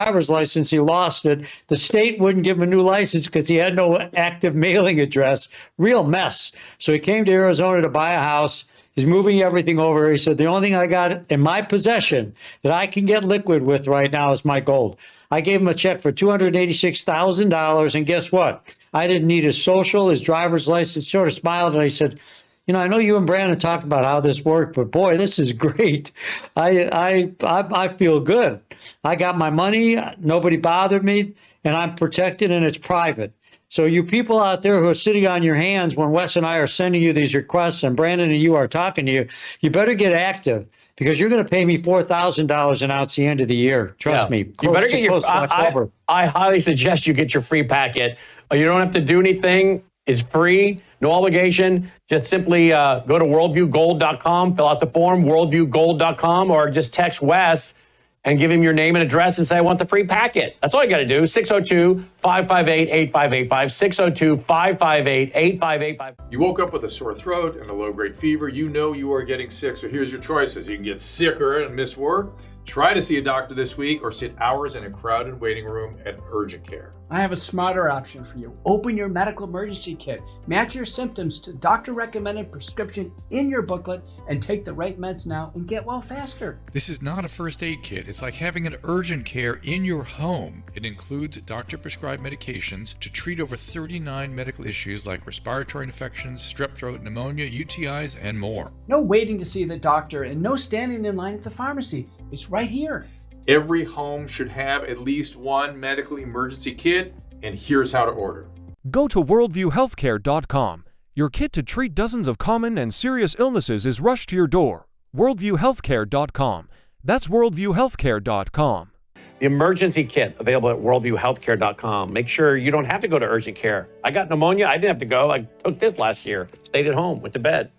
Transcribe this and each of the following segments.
driver's license. He lost it. The state wouldn't give him a new license because he had no active mailing address. Real mess. So he came to Arizona to buy a house. He's moving everything over. He said, the only thing I got in my possession that I can get liquid with right now is my gold. I gave him a check for $286,000. And guess what? I didn't need his social, his driver's license. Sort of smiled and I said, you know, I know you and Brandon talked about how this worked, but boy, this is great. I feel good. I got my money. Nobody bothered me, and I'm protected, and it's private. So you people out there who are sitting on your hands when Wes and I are sending you these requests and Brandon and you are talking to you, you better get active because you're going to pay me $4,000 an ounce the end of the year. Trust me. You better get your. I highly suggest you get your free packet. You don't have to do anything. It's free, no obligation. Just simply go to worldviewgold.com, fill out the form, worldviewgold.com, or just text Wes and give him your name and address and say, I want the free packet. That's all you got to do. 602-558-8585, 602-558-8585. You woke up with a sore throat and a low-grade fever. You know you are getting sick, so here's your choices. You can get sicker and miss work. Try to see a doctor this week or sit hours in a crowded waiting room at urgent care. I have a smarter option for you. Open your medical emergency kit. Match your symptoms to doctor-recommended prescription in your booklet and take the right meds now and get well faster. This is not a first aid kit. It's like having an urgent care in your home. It includes doctor-prescribed medications to treat over 39 medical issues like respiratory infections, strep throat, pneumonia, UTIs, and more. No waiting to see the doctor and no standing in line at the pharmacy. It's right here. Every home should have at least one medical emergency kit, and here's how to order. Go to worldviewhealthcare.com. Your kit to treat dozens of common and serious illnesses is rushed to your door. worldviewhealthcare.com. That's worldviewhealthcare.com. The emergency kit available at worldviewhealthcare.com. Make sure you don't have to go to urgent care. I got pneumonia. I didn't have to go. I took this last year. Stayed at home, went to bed.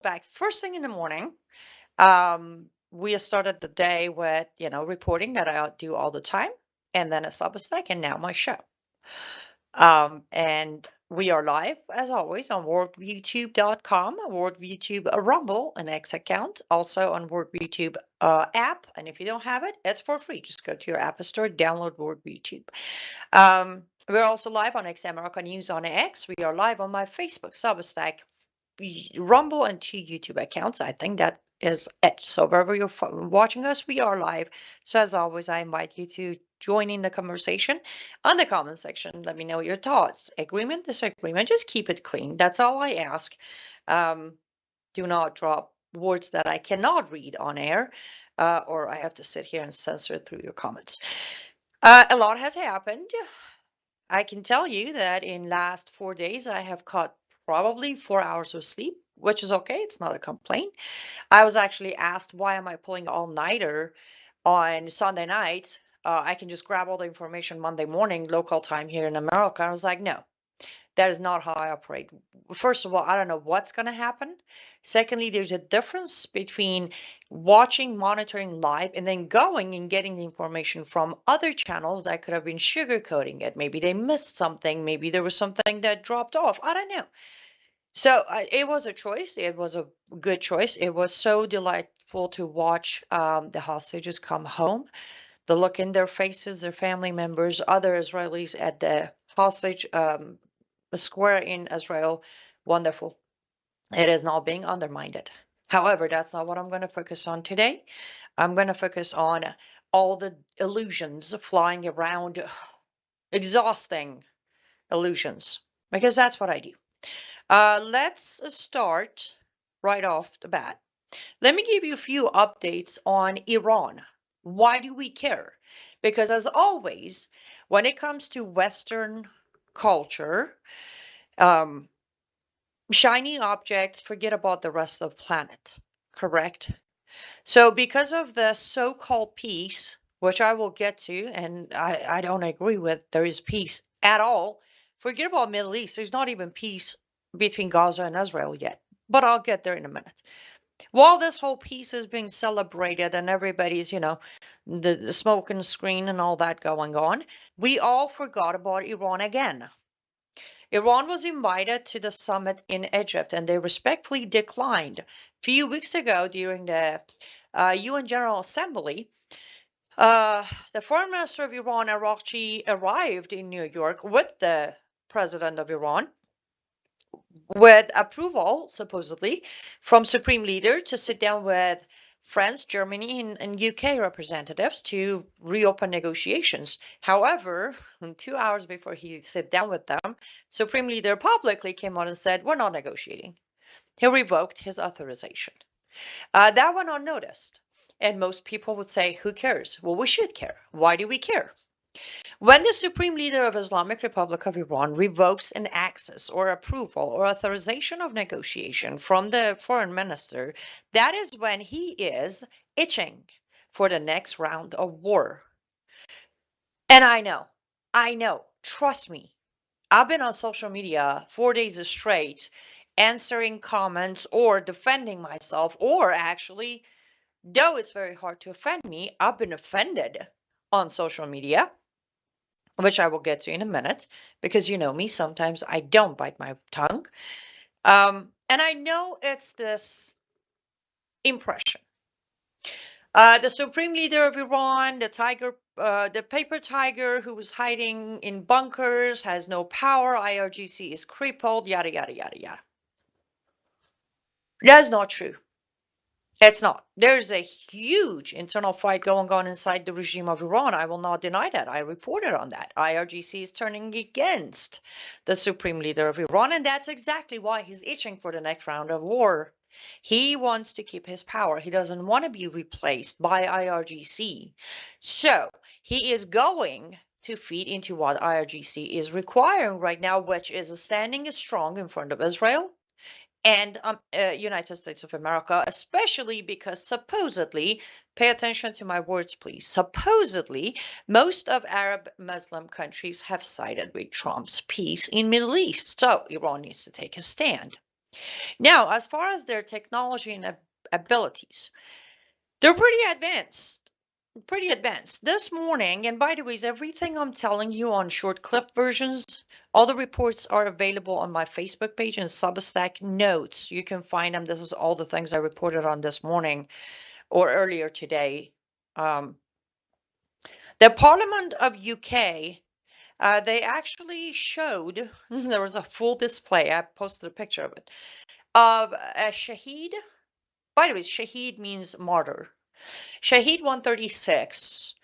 Back first thing in the morning. We started the day with, reporting that I do all the time, and then a Substack, and now my show. And we are live, as always, on worldviewtube.com, worldviewtube Rumble, an X account, also on worldviewtube app. And if you don't have it, it's for free. Just go to your app store, download worldviewtube. We're also live on X America News on X. We are live on my Facebook, Substack, Rumble, and 2 YouTube accounts. I think that is it. So wherever you're watching us, we are live. So as always, I invite you to join in the conversation on the comment section. Let me know your thoughts. Agreement, disagreement, just keep it clean. That's all I ask. Do not drop words that I cannot read on air, or I have to sit here and censor through your comments. A lot has happened. I can tell you that in last 4 days, I have caught probably 4 hours of sleep, which is okay. It's not a complaint. I was actually asked, why am I pulling all-nighter on Sunday night? I can just grab all the information Monday morning, local time here in America. I was like, no, that is not how I operate. First of all, I don't know what's going to happen. Secondly, there's a difference between watching, monitoring live, and then going and getting the information from other channels that could have been sugarcoating it. Maybe they missed something. Maybe there was something that dropped off. I don't know. So it was a choice. It was a good choice. It was so delightful to watch the hostages come home, the look in their faces, their family members, other Israelis at the hostage square in Israel, wonderful. It is not being undermined. However, that's not what I'm going to focus on today. I'm going to focus on all the illusions flying around, exhausting illusions, because that's what I do. Let's start right off the bat. Let me give you a few updates on Iran. Why do we care? Because, as always, when it comes to Western culture, um, shiny objects, forget about the rest of the planet, correct? So, because of the so called peace, which I will get to, and I don't agree with, there is peace at all. Forget about Middle East. There's not even peace between Gaza and Israel yet. But I'll get there in a minute. While this whole peace is being celebrated and everybody's, the smoke and screen and all that going on, we all forgot about Iran again. Iran was invited to the summit in Egypt and they respectfully declined. A few weeks ago, during the UN General Assembly, the foreign minister of Iran, Araghchi, arrived in New York with the president of Iran, with approval, supposedly, from Supreme Leader to sit down with France, Germany, and UK representatives to reopen negotiations. However, 2 hours before he sat down with them, Supreme Leader publicly came out and said, "We're not negotiating." He revoked his authorization. That went unnoticed. And most people would say, who cares? Well, we should care. Why do we care? When the Supreme Leader of Islamic Republic of Iran revokes an access or approval or authorization of negotiation from the foreign minister, that is when he is itching for the next round of war. And I know, trust me, I've been on social media 4 days straight answering comments or defending myself, or actually, though it's very hard to offend me, I've been offended on social media, which I will get to in a minute, because you know me, sometimes I don't bite my tongue. And I know it's this impression. The Supreme Leader of Iran, the paper tiger who was hiding in bunkers, has no power, IRGC is crippled, yada, yada, yada, yada. That's not true. It's not. There's a huge internal fight going on inside the regime of Iran. I will not deny that. I reported on that. IRGC is turning against the Supreme Leader of Iran, and that's exactly why he's itching for the next round of war. He wants to keep his power. He doesn't want to be replaced by IRGC. So he is going to feed into what IRGC is requiring right now, which is standing strong in front of Israel and United States of America, especially because supposedly, pay attention to my words, please, supposedly, most of Arab Muslim countries have sided with Trump's peace in Middle East. So Iran needs to take a stand. Now, as far as their technology and abilities, they're pretty advanced. Pretty advanced. This morning, and by the way, everything I'm telling you on short clip versions, all the reports are available on my Facebook page and Substack notes. You can find them. This is all the things I reported on this morning or earlier today. The Parliament of UK, they actually showed, there was a full display, I posted a picture of it, of a Shaheed. By the way, Shaheed means martyr. Shaheed 136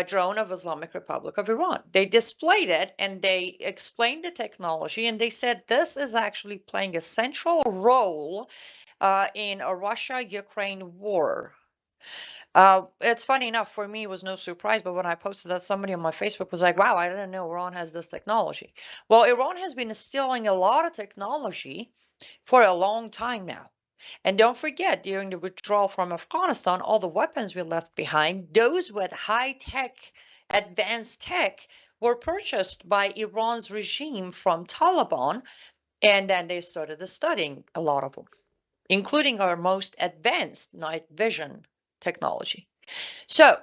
drone of Islamic Republic of Iran. They displayed it and they explained the technology, and they said this is actually playing a central role in a Russia-Ukraine war. It's funny enough, for me, it was no surprise, but when I posted that, somebody on my Facebook was like, wow, I didn't know Iran has this technology. Well, Iran has been stealing a lot of technology for a long time now. And don't forget, during the withdrawal from Afghanistan, all the weapons we left behind, those with high-tech, advanced tech, were purchased by Iran's regime from Taliban, and then they started studying a lot of them, including our most advanced night vision technology. So,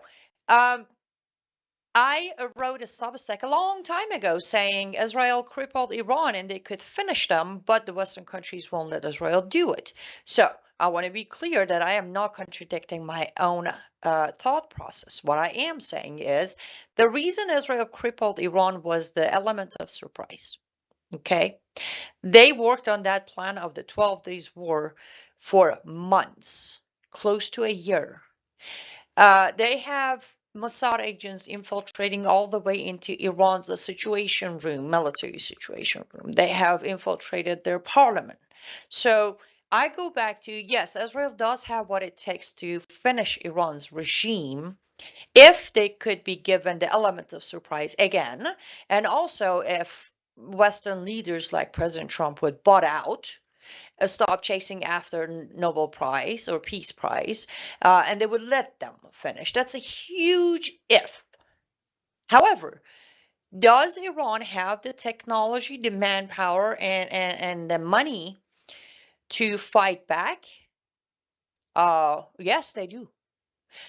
I wrote a Substack a long time ago saying Israel crippled Iran and they could finish them, but the Western countries won't let Israel do it. So I want to be clear that I am not contradicting my own thought process. What I am saying is the reason Israel crippled Iran was the element of surprise. Okay. They worked on that plan of the 12 days war for months, close to a year. They have Mossad agents infiltrating all the way into Iran's situation room, military situation room. They have infiltrated their parliament. So I go back to, yes, Israel does have what it takes to finish Iran's regime if they could be given the element of surprise again, and also if Western leaders like President Trump would butt out, stop chasing after Nobel Prize or Peace Prize, and they would let them finish. That's a huge if. However, does Iran have the technology, the manpower, and the money to fight back? Yes, they do.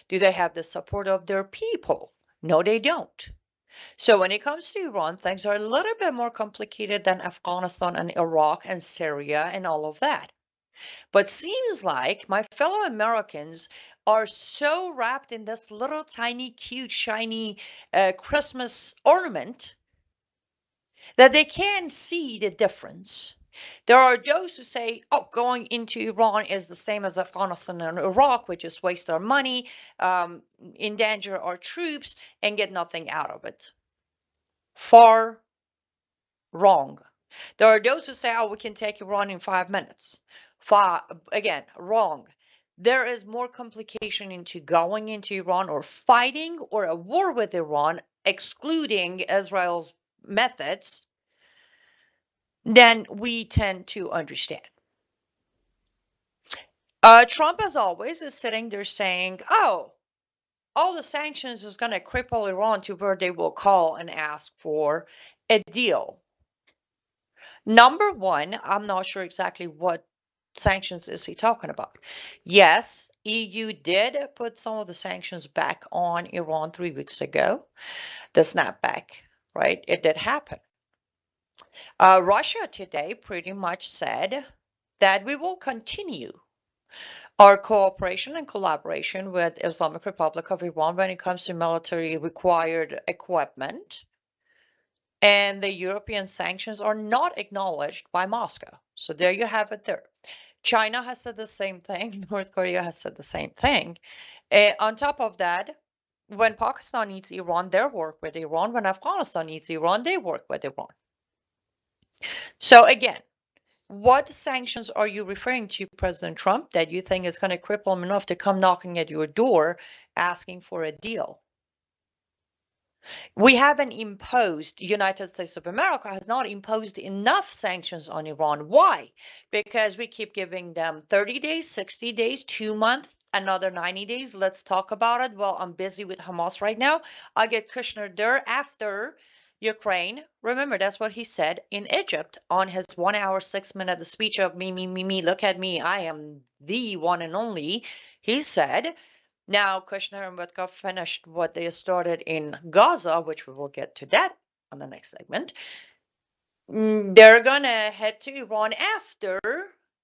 Do they have the support of their people? No, they don't. So when it comes to Iran, things are a little bit more complicated than Afghanistan and Iraq and Syria and all of that. But seems like my fellow Americans are so wrapped in this little tiny, cute, shiny Christmas ornament that they can't see the difference. There are those who say, oh, going into Iran is the same as Afghanistan and Iraq. We just waste our money, endanger our troops, and get nothing out of it. Far wrong. There are those who say, oh, we can take Iran in 5 minutes. Again, wrong. There is more complication into going into Iran or fighting or a war with Iran, excluding Israel's methods, than we tend to understand. Trump, as always, is sitting there saying, oh, all the sanctions is going to cripple Iran to where they will call and ask for a deal. Number one, I'm not sure exactly what sanctions is he talking about. Yes, EU did put some of the sanctions back on Iran 3 weeks ago. The snapback, right? It did happen. Russia today pretty much said that we will continue our cooperation and collaboration with Islamic Republic of Iran when it comes to military required equipment. And the European sanctions are not acknowledged by Moscow. So there you have it there. China has said the same thing. North Korea has said the same thing. On top of that, when Pakistan needs Iran, they work with Iran. When Afghanistan needs Iran, they work with Iran. So again, what sanctions are you referring to, President Trump, that you think is going to cripple him enough to come knocking at your door asking for a deal? We haven't imposed, the United States of America has not imposed enough sanctions on Iran. Why? Because we keep giving them 30 days, 60 days, 2 months, another 90 days. Let's talk about it. Well, I'm busy with Hamas right now. I'll get Kushner there after Ukraine. Remember, that's what he said in Egypt on his 1 hour, 6 minute speech of me, look at me. I am the one and only. He said, now, Kushner and Witkoff finished what they started in Gaza, which we will get to that on the next segment. They're going to head to Iran after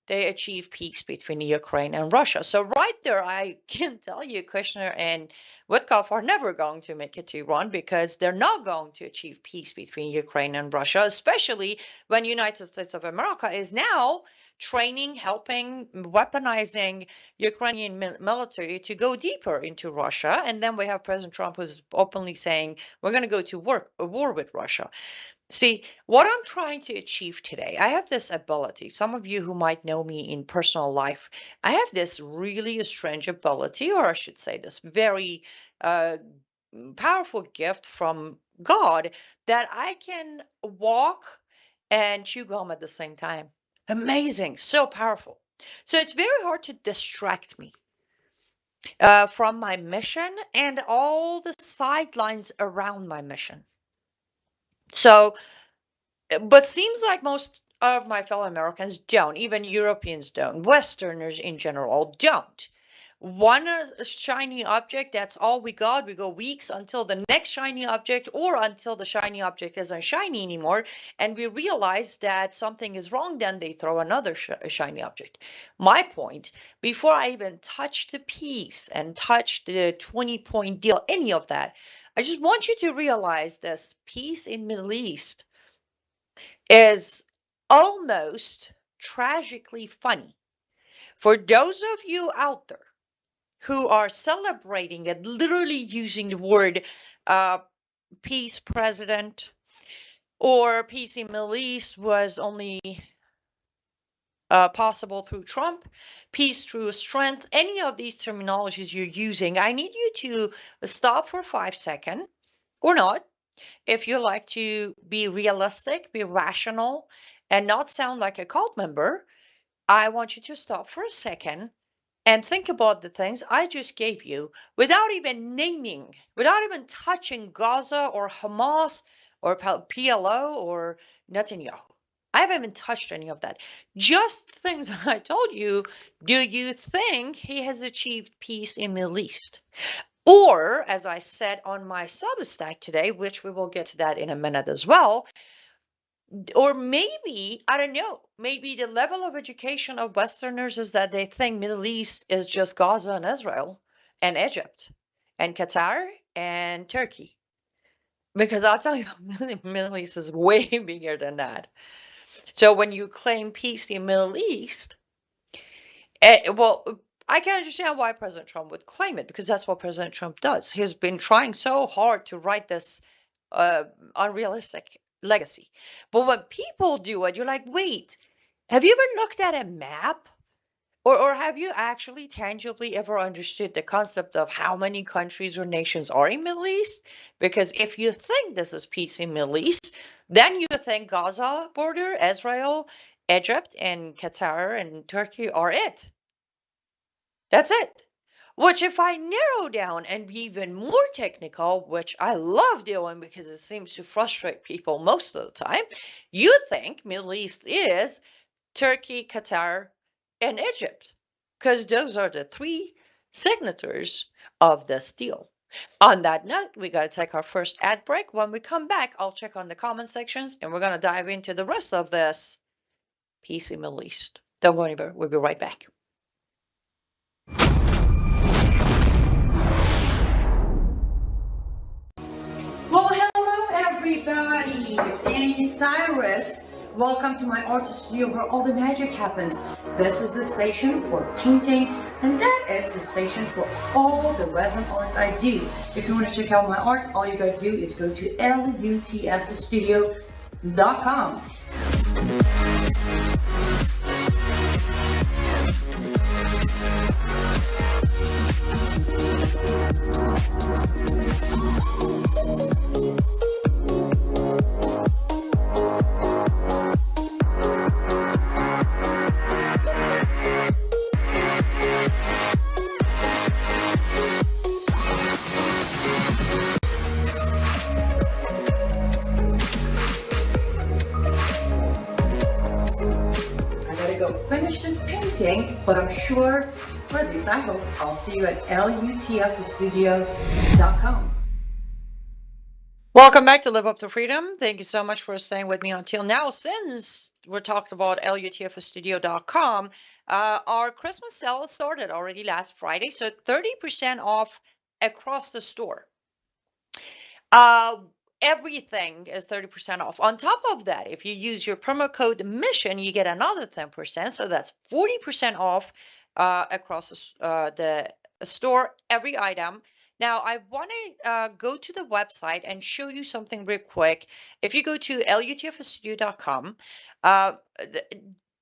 they achieve peace between Ukraine and Russia. So right there, I can tell you Kushner and Witkoff are never going to make it to Iran because they're not going to achieve peace between Ukraine and Russia, especially when United States of America is now training, helping, weaponizing Ukrainian military to go deeper into Russia. And then we have President Trump who's openly saying, we're going to go to war with Russia. See, what I'm trying to achieve today, I have this ability. Some of you who might know me in personal life, I have this really strange ability, or I should say this very powerful gift from God, that I can walk and chew gum at the same time. Amazing, so powerful. So it's very hard to distract me from my mission and all the sidelines around my mission. So, but seems like most of my fellow Americans don't, even Europeans don't, Westerners in general don't. One shiny object, that's all we got. We go weeks until the next shiny object or until the shiny object isn't shiny anymore. And we realize that something is wrong, then they throw another shiny object. My point, before I even touch the peace and touch the 20-point deal, any of that, I just want you to realize this peace in Middle East is almost tragically funny. For those of you out there who are celebrating and literally using the word peace president or peace in Middle East was only possible through Trump, peace through strength, any of these terminologies you're using, I need you to stop for 5 seconds or not. If you like to be realistic, be rational, and not sound like a cult member, I want you to stop for a second and think about the things I just gave you without even naming, without even touching Gaza or Hamas or PLO or Netanyahu. I haven't even touched any of that. Just things I told you. Do you think he has achieved peace in Middle East? Or, as I said on my Substack today, which we will get to that in a minute as well, or maybe, I don't know, maybe the level of education of Westerners is that they think Middle East is just Gaza and Israel and Egypt and Qatar and Turkey. Because I'll tell you, Middle East is way bigger than that. So when you claim peace in Middle East, well, I can understand why President Trump would claim it, because that's what President Trump does. He's been trying so hard to write this unrealistic legacy. But when people do it, you're like, wait, have you ever looked at a map? Or have you actually tangibly ever understood the concept of how many countries or nations are in Middle East? Because if you think this is peace in Middle East, then you think Gaza border, Israel, Egypt, and Qatar and Turkey are it. That's it. Which, if I narrow down and be even more technical, which I love doing because it seems to frustrate people most of the time, you think Middle East is Turkey, Qatar, and Egypt, because those are the 3 signatories of this deal. On that note, we got to take our first ad break. When we come back, I'll check on the comment sections and we're going to dive into the rest of this peace in Middle East. Don't go anywhere. We'll be right back. Well, hello everybody. It's Annie Cyrus. Welcome to my art studio where all the magic happens. This is the station for painting, and that is the station for all the resin art I do. If you want to check out my art, all you gotta do is go to lutfstudio.com. Finish this painting, but I'm sure, or at least I hope, I'll see you at lutfstudio.com. Welcome back to Live Up to Freedom. Thank you so much for staying with me until now. Since we're talking about lutfstudio.com, our Christmas sale started already last Friday, so 30% off across the store. Everything is 30% off. On top of that, if you use your promo code MISSION, you get another 10%. So that's 40% off across the store, every item. Now, I want to go to the website and show you something real quick. If you go to lutfstudio.com,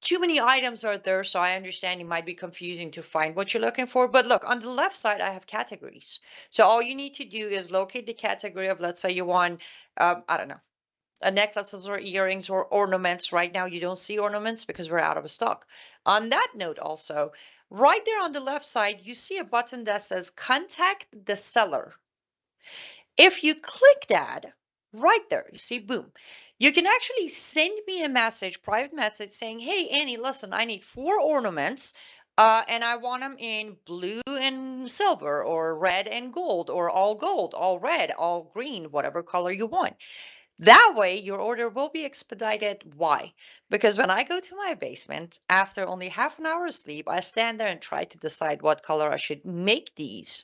too many items are there, so I understand it might be confusing to find what you're looking for. But look, on the left side, I have categories. So all you need to do is locate the category of, let's say you want, I don't know, necklaces or earrings or ornaments. Right now, you don't see ornaments because we're out of stock. On that note also, right there on the left side, you see a button that says Contact the Seller. If you click that, right there, you see, boom. You can actually send me a message, private message saying, hey, Annie, listen, I need 4 ornaments and I want them in blue and silver or red and gold, all red, all green, whatever color you want. That way, your order will be expedited. Why? Because when I go to my basement, after only half an hour of sleep, I stand there and try to decide what color I should make these.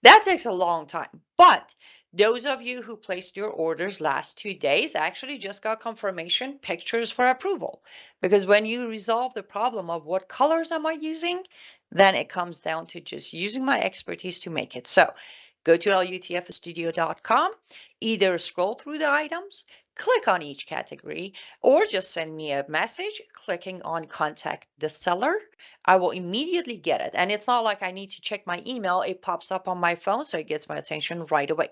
That takes a long time. But those of you who placed your orders last 2 days actually just got confirmation pictures for approval. Because when you resolve the problem of what colors am I using, then it comes down to just using my expertise to make it. So go to lutfstudio.com, either scroll through the items, click on each category, or just send me a message clicking on contact the seller. I will immediately get it. And it's not like I need to check my email. It pops up on my phone, so it gets my attention right away.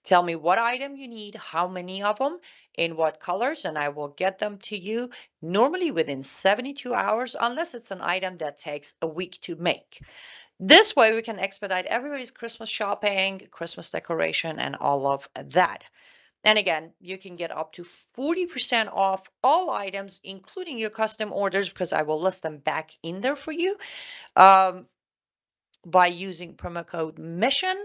Tell me what item you need, how many of them, in what colors, and I will get them to you normally within 72 hours, unless it's an item that takes a week to make. This way we can expedite everybody's Christmas shopping, Christmas decoration, and all of that. And again, you can get up to 40% off all items, including your custom orders, because I will list them back in there for you by using promo code MISSION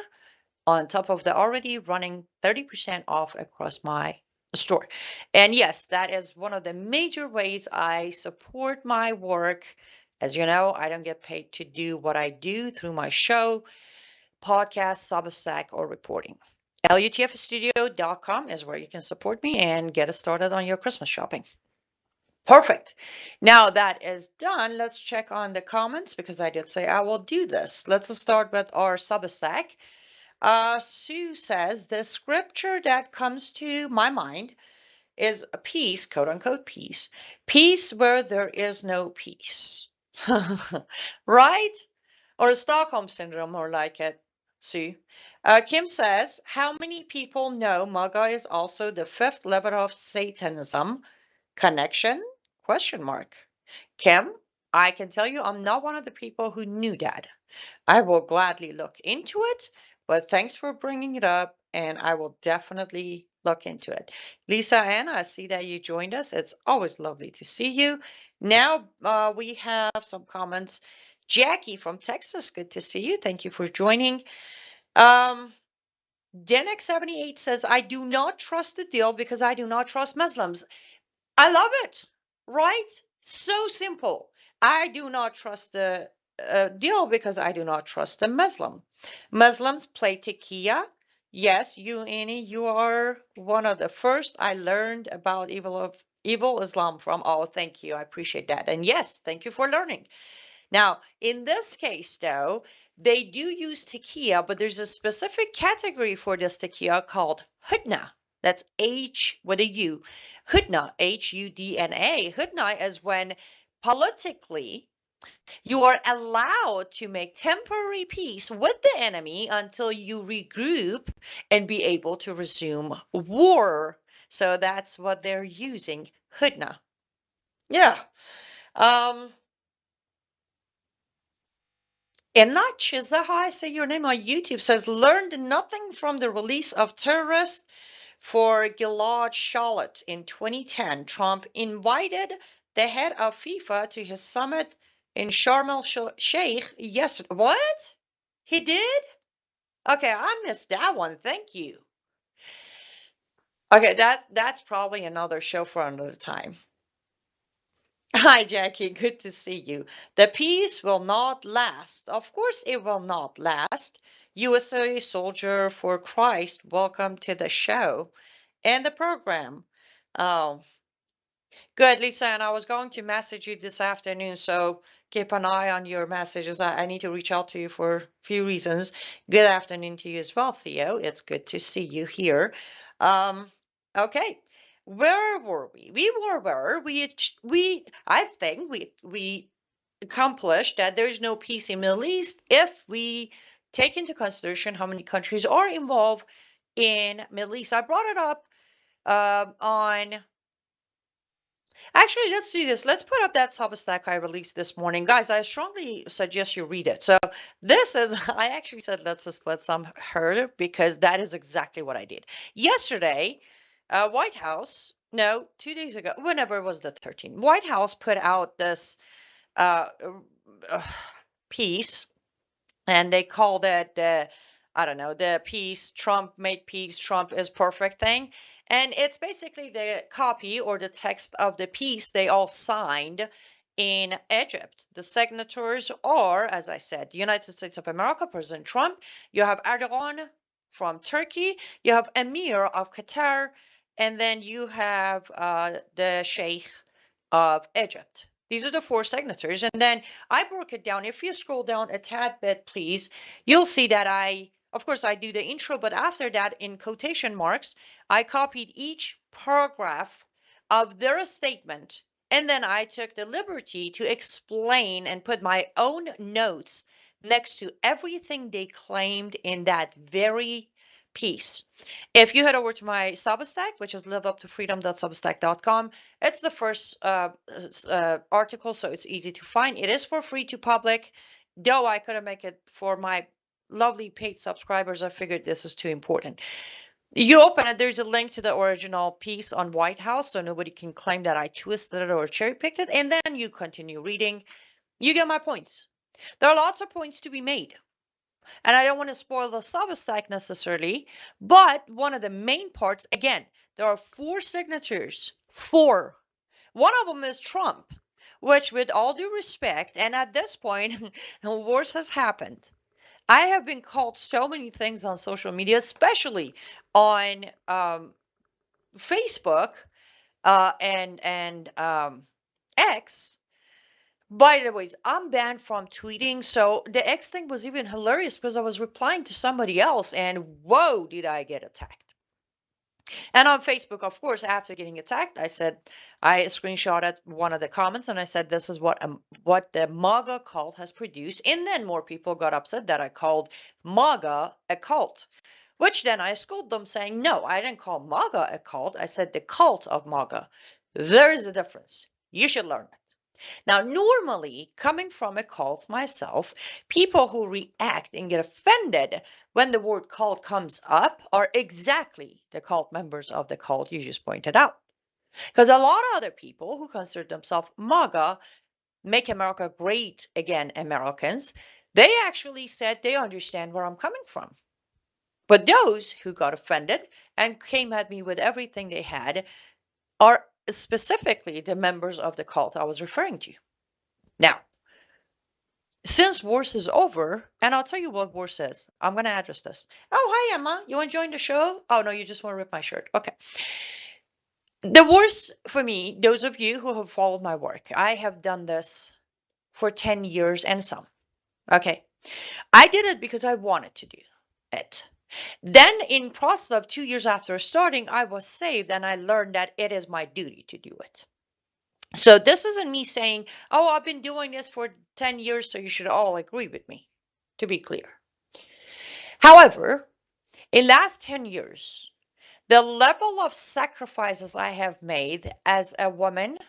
on top of the already running 30% off across my store. And yes, that is one of the major ways I support my work. As you know, I don't get paid to do what I do through my show, podcast, Substack, or reporting. LUTFstudio.com is where you can support me and get us started on your Christmas shopping. Perfect. Now that is done, let's check on the comments because I did say I will do this. Let's start with our Substack. Sue says, the scripture that comes to my mind is a peace, quote unquote, peace where there is no peace. Right? Or Stockholm Syndrome, more like it, Sue. Kim says, how many people know MAGA is also the fifth level of Satanism? Connection? Question mark. Kim, I can tell you I'm not one of the people who knew that. I will gladly look into it, but thanks for bringing it up, and I will definitely look into it. Lisa Ann, I see that you joined us. It's always lovely to see you. Now we have some comments. Jackie from Texas, good to see you. Thank you for joining. Denex78 says, I do not trust the deal because I do not trust Muslims. I love it, right? So simple. I do not trust the deal because I do not trust the Muslim. Muslims play tequila. Yes, you, Annie, you are one of the first I learned about evil Islam from. Oh, thank you. I appreciate that. And yes, thank you for learning. Now, in this case, though, they do use tequila, but there's a specific category for this tequila called hudna. That's H with a U. Hudna, Hudna. Hudna is when politically you are allowed to make temporary peace with the enemy until you regroup and be able to resume war. So that's what they're using, hudna. Yeah. Enna Chizaha, I say your name on YouTube, says, learned nothing from the release of terrorists for Gilad Shalit in 2010. Trump invited the head of FIFA to his summit in Sharm el-Sheikh yesterday. What? He did? Okay, I missed that one. Thank you. Okay, that's probably another show for another time. Hi, Jackie. Good to see you. The peace will not last. Of course, it will not last. USA Soldier for Christ, welcome to the show and the program. Oh, good, Lisa. And I was going to message you this afternoon, so keep an eye on your messages. I need to reach out to you for a few reasons. Good afternoon to you as well, Theo. It's good to see you here. Okay. Where were we? We were where I think we accomplished that there's no peace in Middle East if we take into consideration how many countries are involved in Middle East. I brought it up on. Actually, let's do this. Let's put up that Substack I released this morning. Guys, I strongly suggest you read it. So this is, I actually said let's just put some her because that is exactly what I did. Yesterday, White House, no, 2 days ago, whenever it was the 13th, White House put out this piece, and they called it the, I don't know, the peace, Trump made peace, Trump is perfect thing. And it's basically the copy or the text of the piece they all signed in Egypt, the signatories are, as I said, the United States of America, President Trump. You have Erdogan from Turkey. You have Emir of Qatar. And then you have the Sheikh of Egypt. These are the 4 signatories. And then I broke it down. If you scroll down a tad bit, please, you'll see that of course, I do the intro, but after that, in quotation marks, I copied each paragraph of their statement. And then I took the liberty to explain and put my own notes next to everything they claimed in that very piece. If you head over to my Substack, which is liveuptofreedom.substack.com, it's the first article, so it's easy to find. It is for free to public, though I couldn't make it for my lovely paid subscribers. I figured this is too important. You open it, there's a link to the original piece on White House, so nobody can claim that I twisted it or cherry picked it. And then you continue reading. You get my points. There are lots of points to be made. And I don't want to spoil the Substack necessarily, but one of the main parts, again, there are 4 signatures. 4. One of them is Trump, which, with all due respect, and at this point, worse has happened. I have been called so many things on social media, especially on Facebook and X. By the way, I'm banned from tweeting, so the X thing was even hilarious because I was replying to somebody else, and whoa, did I get attacked. And on Facebook, of course, after getting attacked, I screenshotted one of the comments, and I said, this is what the MAGA cult has produced. And then more people got upset that I called MAGA a cult, which then I scolded them, saying, no, I didn't call MAGA a cult. I said the cult of MAGA. There is a difference. You should learn it. Now, normally, coming from a cult myself, people who react and get offended when the word cult comes up are exactly the cult members of the cult you just pointed out. Because a lot of other people who consider themselves MAGA, Make America Great Again Americans, they actually said they understand where I'm coming from. But those who got offended and came at me with everything they had are specifically the members of the cult I was referring to. Now, since worse is over, and I'll tell you what worse is. I'm going to address this. Oh, hi, Emma. You enjoying the show? Oh, no, you just want to rip my shirt. Okay. The worst for me, those of you who have followed my work, I have done this for 10 years and some. Okay. I did it because I wanted to do it. Then in process of 2 years after starting, I was saved and I learned that it is my duty to do it. So this isn't me saying, oh, I've been doing this for 10 years, so you should all agree with me, to be clear. However, in last 10 years, the level of sacrifices I have made as a woman,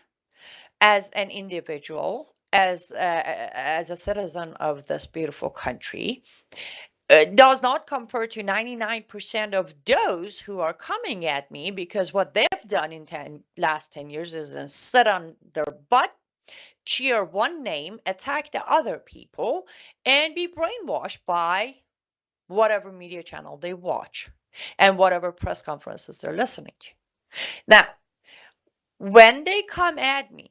as an individual, as a citizen of this beautiful country, does not compare to 99% of those who are coming at me, because what they've done in last 10 years is sit on their butt, cheer one name, attack the other people, and be brainwashed by whatever media channel they watch and whatever press conferences they're listening to. Now, when they come at me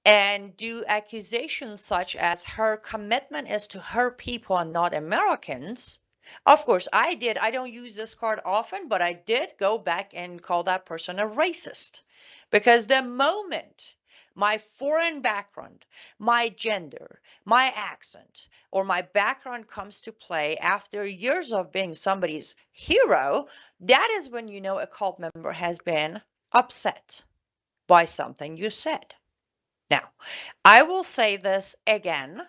and do accusations such as her commitment is to her people and not Americans, of course, I don't use this card often, but I did go back and call that person a racist. Because the moment my foreign background, my gender, my accent, or my background comes to play after years of being somebody's hero, that is when you know a cult member has been upset by something you said. Now, I will say this again,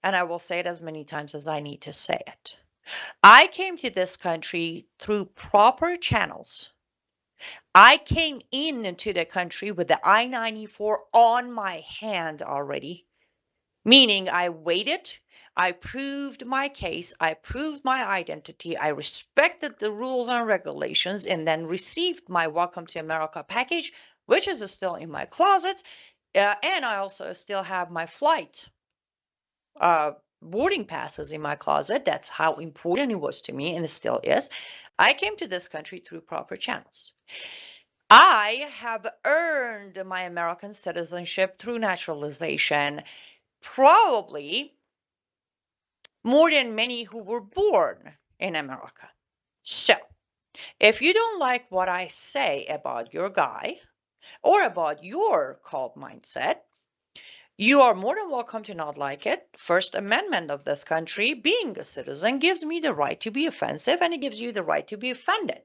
and I will say it as many times as I need to say it. I came to this country through proper channels. I came into the country with the I-94 on my hand already, meaning I waited, I proved my case, I proved my identity, I respected the rules and regulations, and then received my Welcome to America package, which is still in my closet. And I also still have my flight boarding passes in my closet. That's how important it was to me, and it still is. I came to this country through proper channels. I have earned my American citizenship through naturalization, probably more than many who were born in America. So, if you don't like what I say about your guy or about your cult mindset, you are more than welcome to not like it. First Amendment of this country, being a citizen, gives me the right to be offensive, and it gives you the right to be offended.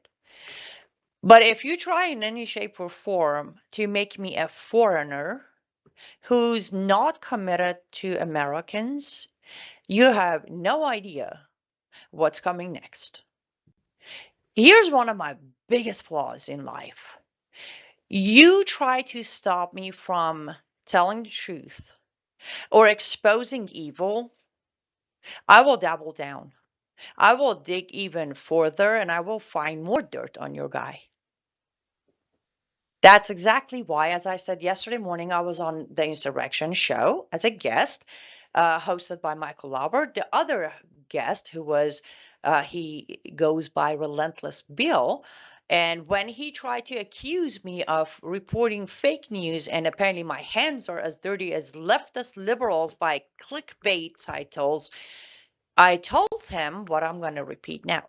But if you try in any shape or form to make me a foreigner who's not committed to Americans, you have no idea what's coming next. Here's one of my biggest flaws in life. You try to stop me from telling the truth or exposing evil, I will double down. I will dig even further and I will find more dirt on your guy. That's exactly why, as I said yesterday morning, I was on the Insurrection show as a guest, hosted by Michael Lauber. The other guest, who was, he goes by Relentless Bill. And when he tried to accuse me of reporting fake news, and apparently my hands are as dirty as leftist liberals by clickbait titles, I told him what I'm going to repeat now.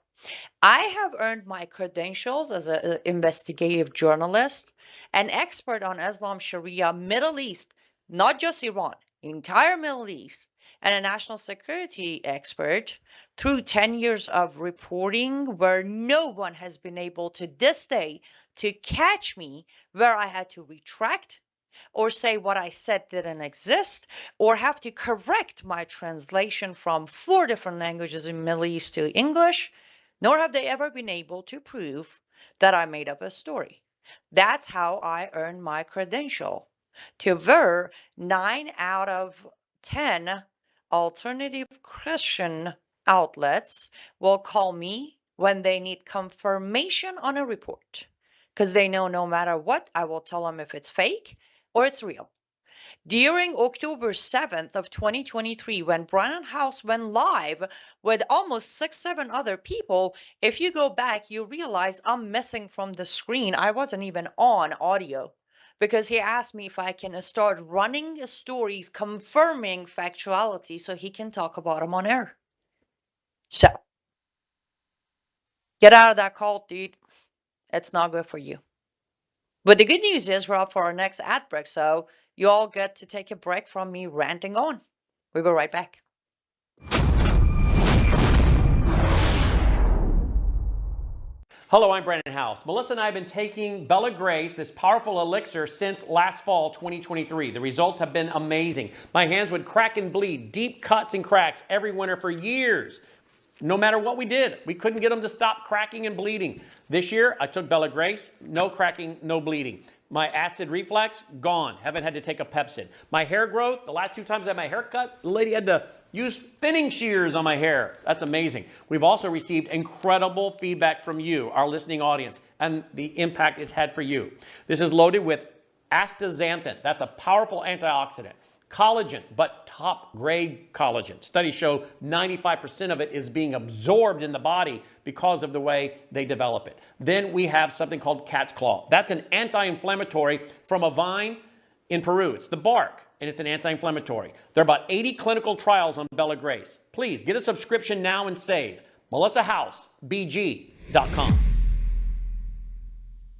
I have earned my credentials as an investigative journalist, an expert on Islam, Sharia, Middle East, not just Iran, entire Middle East, and a national security expert through 10 years of reporting where no one has been able to this day to catch me where I had to retract or say what I said didn't exist, or have to correct my translation from 4 different languages in Middle East to English, nor have they ever been able to prove that I made up a story. That's how I earned my credential. To ver 9 out of 10 alternative Christian outlets will call me when they need confirmation on a report, because they know no matter what, I will tell them if it's fake or it's real. During October 7th of 2023, when Brown House went live with almost 6-7 other people, if you go back, you realize I'm missing from the screen. I wasn't even on audio because he asked me if I can start running stories confirming factuality so he can talk about them on air. So, get out of that cult, dude. It's not good for you. But the good news is we're up for our next ad break, so you all get to take a break from me ranting on. We'll be right back. Hello, I'm Brandon House. Melissa and I have been taking Bella Grace, this powerful elixir, since last fall, 2023. The results have been amazing. My hands would crack and bleed, deep cuts and cracks every winter for years. No matter what we did, we couldn't get them to stop cracking and bleeding. This year, I took Bella Grace, no cracking, no bleeding. My acid reflux, gone. Haven't had to take a Pepsid. My hair growth, the last 2 times I had my hair cut, the lady had to use thinning shears on my hair. That's amazing. We've also received incredible feedback from you, our listening audience, and the impact it's had for you. This is loaded with astaxanthin. That's a powerful antioxidant. Collagen, but top grade collagen. Studies show 95% of it is being absorbed in the body because of the way they develop it. Then we have something called cat's claw. That's an anti-inflammatory from a vine in Peru. It's the bark, and it's an anti-inflammatory. There are about 80 clinical trials on Bella Grace. Please get a subscription now and save. MelissaHouseBG.com.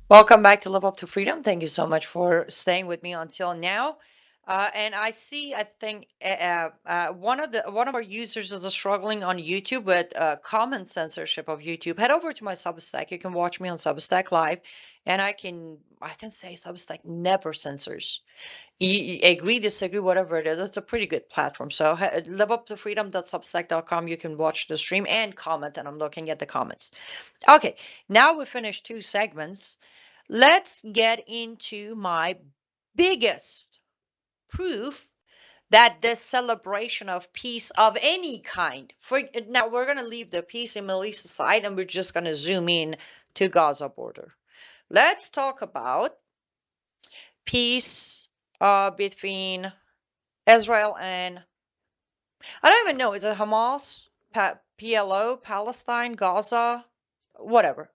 Welcome back to Live Up to Freedom. Thank you so much for staying with me until now. And I see, I think one of our users is struggling on YouTube with comment censorship of YouTube. Head over to my Substack. You can watch me on Substack Live, and I can say Substack never censors. You agree, disagree, whatever it is. It's a pretty good platform. So liveuptofreedom.substack.com. You can watch the stream and comment, and I'm looking at the comments. Okay, now we finished 2 segments. Let's get into my biggest proof that this celebration of peace of any kind, now we're going to leave the peace in Middle East aside, and we're just going to zoom in to Gaza border. Let's talk about peace between Israel and, I don't even know, is it Hamas, PLO, Palestine, Gaza, whatever.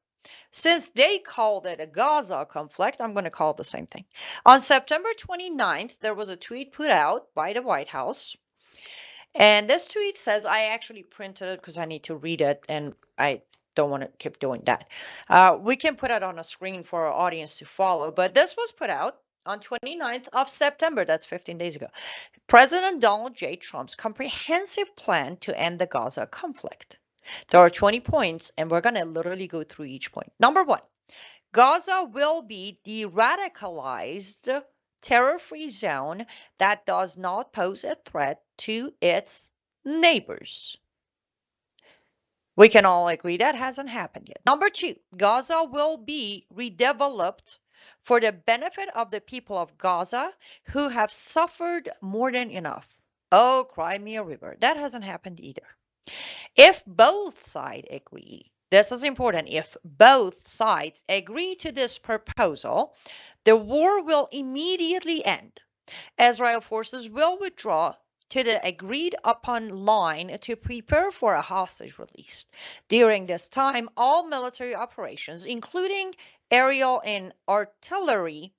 Since they called it a Gaza conflict, I'm going to call it the same thing. On September 29th, there was a tweet put out by the White House. And this tweet says, I actually printed it because I need to read it and I don't want to keep doing that. We can put it on a screen for our audience to follow, but this was put out on 29th of September. That's 15 days ago. President Donald J. Trump's comprehensive plan to end the Gaza conflict. There are 20 points, and we're going to literally go through each point. Number one, Gaza will be de-radicalized terror-free zone that does not pose a threat to its neighbors. We can all agree that hasn't happened yet. Number two, Gaza will be redeveloped for the benefit of the people of Gaza who have suffered more than enough. Oh, cry me a river. That hasn't happened either. If both sides agree, this is important, if both sides agree to this proposal, the war will immediately end. Israel forces will withdraw to the agreed upon line to prepare for a hostage release. During this time, all military operations, including aerial and artillery,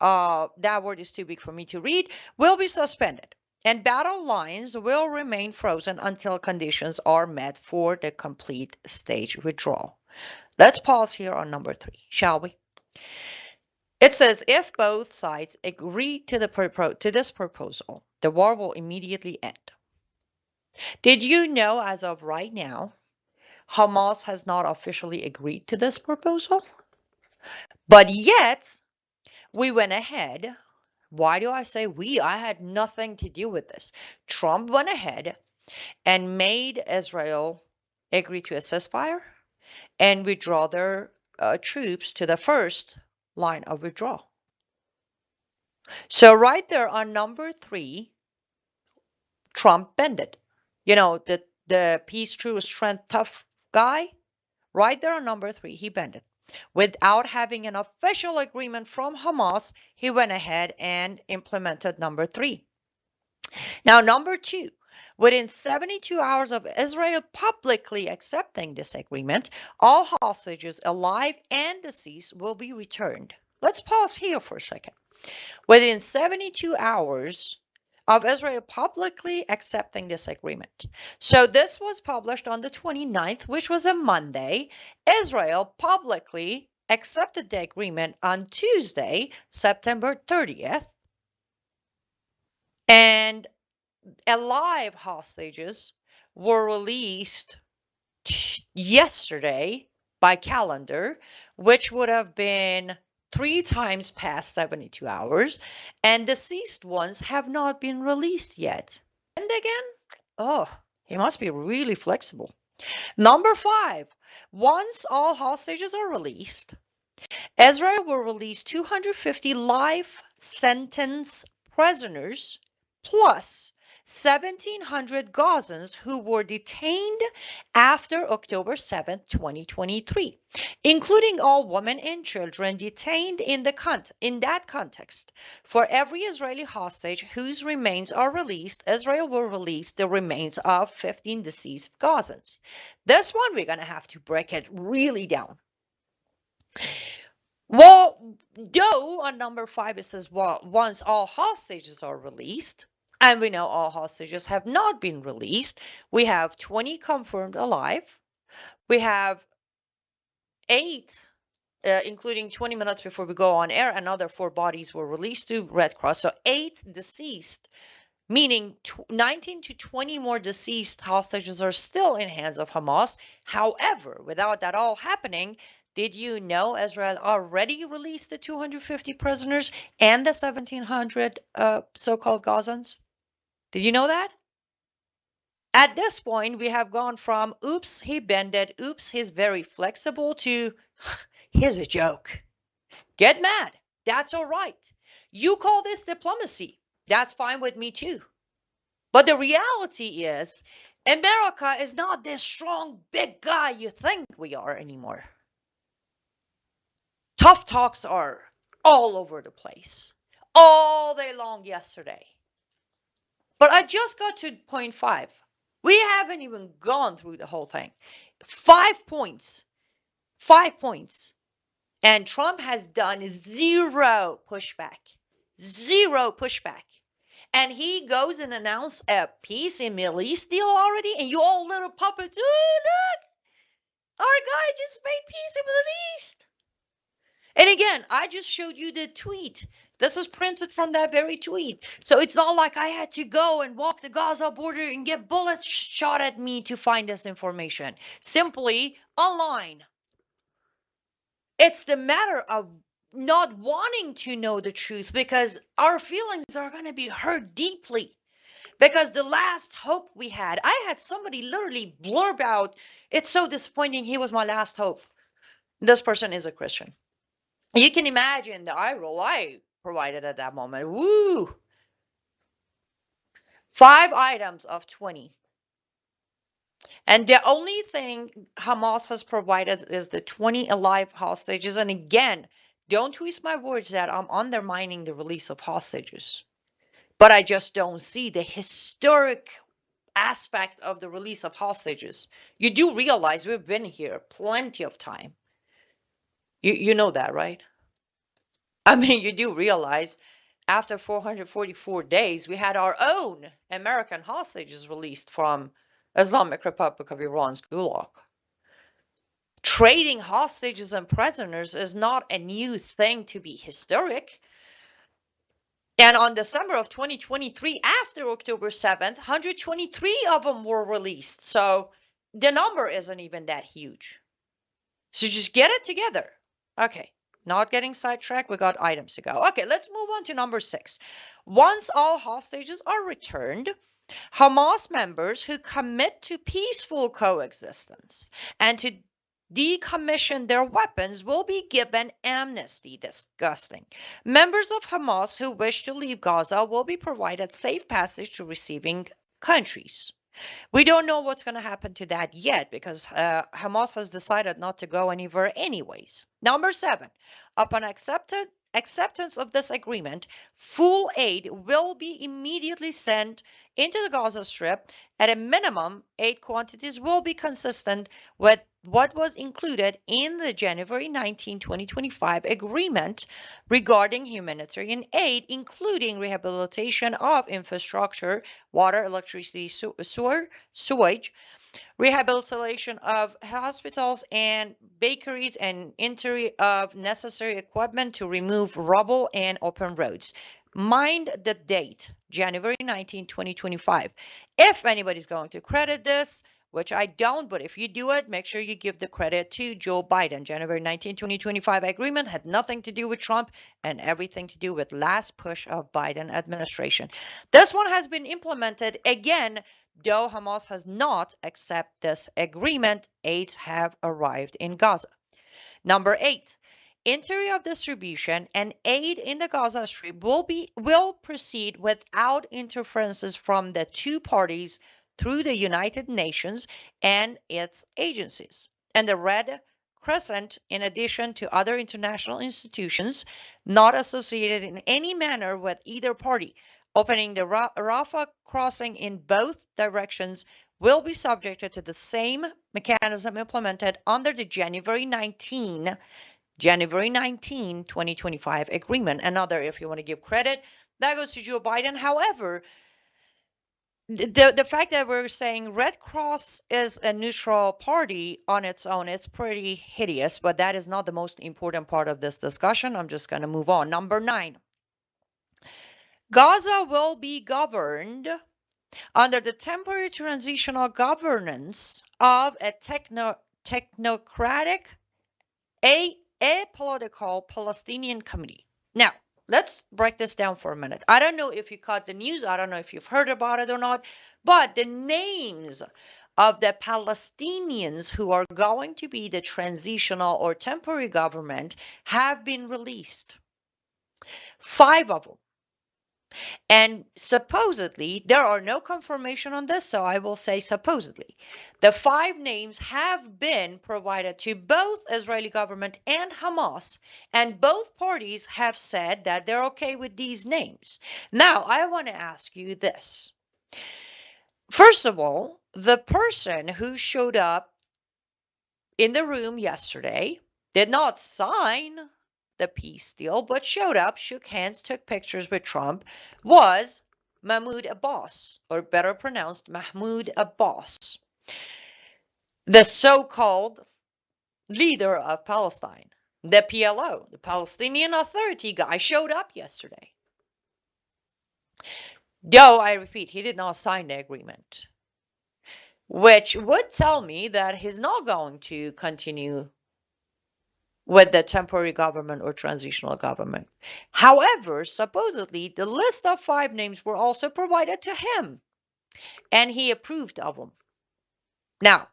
that word is too big for me to read, will be suspended. And battle lines will remain frozen until conditions are met for the complete stage withdrawal. Let's pause here on number 3, shall we? It says, if both sides agree to this proposal, the war will immediately end. Did you know, as of right now, Hamas has not officially agreed to this proposal? But yet, we went ahead. Why do I say we? I had nothing to do with this. Trump went ahead and made Israel agree to a ceasefire and withdraw their troops to the first line of withdrawal. So right there on number 3, Trump bended. You know, the peace, truth, strength, tough guy. Right there on number 3, he bended. Without having an official agreement from Hamas, he went ahead and implemented number 3. Now, number 2, within 72 hours of Israel publicly accepting this agreement, all hostages, alive and deceased, will be returned. Let's pause here for a second. Within 72 hours of Israel publicly accepting this agreement. So this was published on the 29th, which was a Monday. Israel publicly accepted the agreement on Tuesday, September 30th. And alive hostages were released yesterday by calendar, which would have been 3 times past 72 hours, and deceased ones have not been released yet. And again, oh, he must be really flexible. Number 5, once all hostages are released, Israel will release 250 life sentence prisoners plus 1,700 Gazans who were detained after October 7, 2023, including all women and children detained in that context. For every Israeli hostage whose remains are released, Israel will release the remains of 15 deceased Gazans. This one, we're going to have to break it really down. Well, though on number 5 it says, well, once all hostages are released, and we know all hostages have not been released. We have 20 confirmed alive. We have 8, including 20 minutes before we go on air, another 4 bodies were released to Red Cross. So 8 deceased, meaning 19 to 20 more deceased hostages are still in hands of Hamas. However, without that all happening, did you know Israel already released the 250 prisoners and the 1,700 so-called Gazans? Did you know that? At this point, we have gone from, oops, he bended, oops, he's very flexible, to, here's a joke. Get mad. That's all right. You call this diplomacy. That's fine with me too. But the reality is, America is not this strong, big guy you think we are anymore. Tough talks are all over the place, all day long yesterday. But I just got to point 5. We haven't even gone through the whole thing. 5 points. 5 points. And Trump has done zero pushback. Zero pushback. And he goes and announces a peace in Middle East deal already, and you all little puppets, oh, look, our guy just made peace in Middle East. And again, I just showed you the tweet. This is printed from that very tweet. So it's not like I had to go and walk the Gaza border and get bullets shot at me to find this information. Simply online. It's the matter of not wanting to know the truth because our feelings are going to be hurt deeply. Because the last hope we had, I had somebody literally blurb out, it's so disappointing, he was my last hope. This person is a Christian. You can imagine the eye roll I provided at that moment. Woo! 5 items of 20. And the only thing Hamas has provided is the 20 alive hostages. And again, don't twist my words that I'm undermining the release of hostages. But I just don't see the historic aspect of the release of hostages. You do realize we've been here plenty of time. You know that, right? I mean, you do realize after 444 days, we had our own American hostages released from Islamic Republic of Iran's Gulag. Trading hostages and prisoners is not a new thing to be historic. And on December of 2023, after October 7th, 123 of them were released. So the number isn't even that huge. So just get it together. Okay, not getting sidetracked. We got items to go. Okay, let's move on to number 6. Once all hostages are returned, Hamas members who commit to peaceful coexistence and to decommission their weapons will be given amnesty. Disgusting. Members of Hamas who wish to leave Gaza will be provided safe passage to receiving countries. We don't know what's going to happen to that yet because Hamas has decided not to go anywhere anyways. Number 7, upon acceptance of this agreement, full aid will be immediately sent into the Gaza Strip. At a minimum, aid quantities will be consistent with what was included in the January 19, 2025 agreement regarding humanitarian aid, including rehabilitation of infrastructure, water, electricity, sewage, rehabilitation of hospitals and bakeries, and entry of necessary equipment to remove rubble and open roads. Mind the date, January 19, 2025. If anybody's going to credit this, which I don't, but if you do it, make sure you give the credit to Joe Biden. January 19, 2025 agreement had nothing to do with Trump and everything to do with last push of Biden administration. This one has been implemented again, though Hamas has not accepted this agreement. Aids have arrived in Gaza. Number 8. Entry of distribution and aid in the Gaza Strip will proceed without interferences from the two parties through the United Nations and its agencies. And the Red Crescent, in addition to other international institutions not associated in any manner with either party, opening the Rafah crossing in both directions will be subjected to the same mechanism implemented under the January 19, 2025 agreement. Another, if you want to give credit, that goes to Joe Biden. However, the fact that we're saying Red Cross is a neutral party on its own, it's pretty hideous, but that is not the most important part of this discussion. I'm just going to move on. Number 9. Gaza will be governed under the temporary transitional governance of a technocratic, apolitical Palestinian committee. Now, let's break this down for a minute. I don't know if you caught the news. I don't know if you've heard about it or not, but the names of the Palestinians who are going to be the transitional or temporary government have been released. 5 of them. And supposedly, there are no confirmation on this, so I will say supposedly. The 5 names have been provided to both Israeli government and Hamas, and both parties have said that they're okay with these names. Now, I want to ask you this. First of all, the person who showed up in the room yesterday, did not sign the peace deal, but showed up, shook hands, took pictures with Trump, was Mahmoud Abbas, or better pronounced Mahmoud Abbas, the so-called leader of Palestine. The PLO, the Palestinian Authority guy, showed up yesterday. Though, I repeat, he did not sign the agreement, which would tell me that he's not going to continue with the temporary government or transitional government. However, supposedly, the list of 5 names were also provided to him, and he approved of them. Now,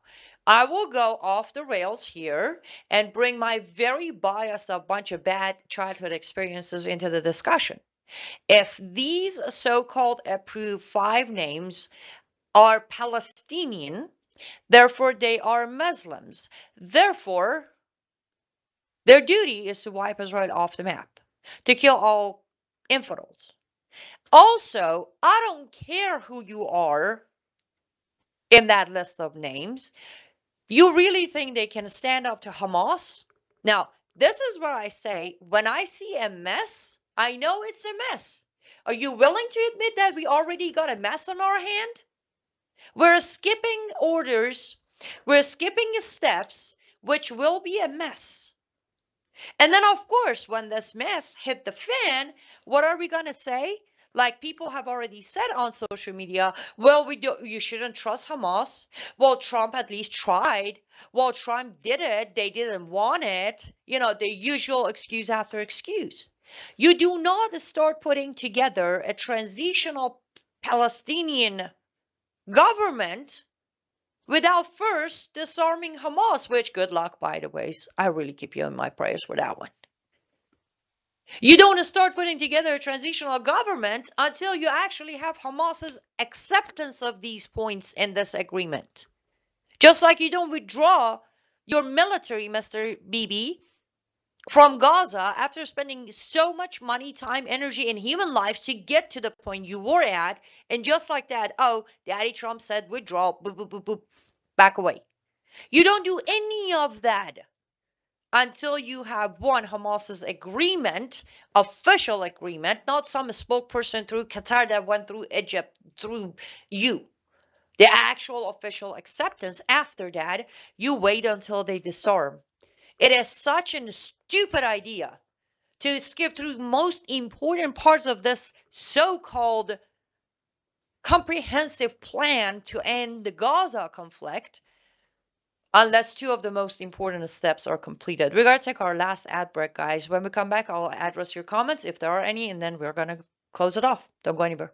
I will go off the rails here and bring my very biased a bunch of bad childhood experiences into the discussion. If these so-called approved 5 names are Palestinian, therefore they are Muslims. Therefore, their duty is to wipe us right off the map, to kill all infidels. Also, I don't care who you are in that list of names. You really think they can stand up to Hamas? Now, this is where I say, when I see a mess, I know it's a mess. Are you willing to admit that we already got a mess on our hand? We're skipping orders, we're skipping steps, which will be a mess. And then, of course, when this mess hit the fan, what are we going to say? Like people have already said on social media, well, you shouldn't trust Hamas. Well, Trump at least tried. Well, Trump did it. They didn't want it. You know, the usual excuse after excuse. You do not start putting together a transitional Palestinian government without first disarming Hamas, which, good luck, by the way. I really keep you in my prayers for that one. You don't start putting together a transitional government until you actually have Hamas's acceptance of these points in this agreement. Just like you don't withdraw your military, Mr. Bibi, from Gaza after spending so much money, time, energy, and human lives to get to the point you were at. And just like that, oh, Daddy Trump said withdraw, boop, boop, boop, boop, back away. You don't do any of that until you have one, Hamas's agreement, official agreement, not some spokesperson through Qatar that went through Egypt, through you. The actual official acceptance. After that, you wait until they disarm. It is such a stupid idea to skip through most important parts of this so-called comprehensive plan to end the Gaza conflict, unless 2 of the most important steps are completed. We're going to take our last ad break, guys. When we come back, I'll address your comments if there are any, and then we're going to close it off. Don't go anywhere.